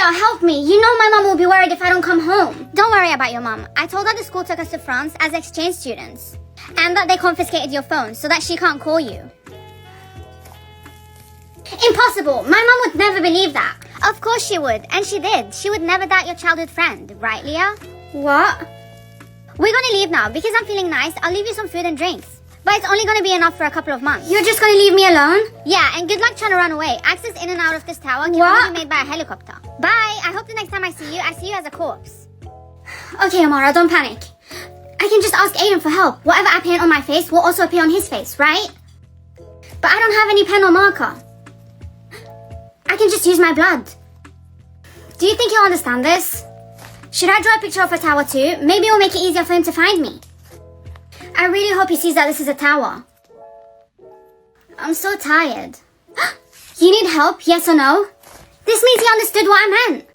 Leah, help me. You know my mom will be worried if I don't come home. Don't worry about your mom. I told her the school took us to France as exchange students. And that they confiscated your phone so that she can't call you. Impossible. My mom would never believe that. Of course she would. And she did. She would never doubt your childhood friend. Right, Leah? What? We're gonna leave now. Because I'm feeling nice, I'll leave you some food and drinks. But it's only gonna be enough for a couple of months. You're just gonna leave me alone? Yeah, and good luck trying to run away. Access in and out of this tower can only be made by a helicopter. Bye! I hope the next time I see you as a corpse. Okay, Amara, don't panic. I can just ask Aiden for help. Whatever I paint on my face will also appear on his face, right? But I don't have any pen or marker. I can just use my blood. Do you think he'll understand this? Should I draw a picture of a tower too? Maybe it will make it easier for him to find me. I really hope he sees that this is a tower. I'm so tired. You need help, yes or no? This means he understood what I meant.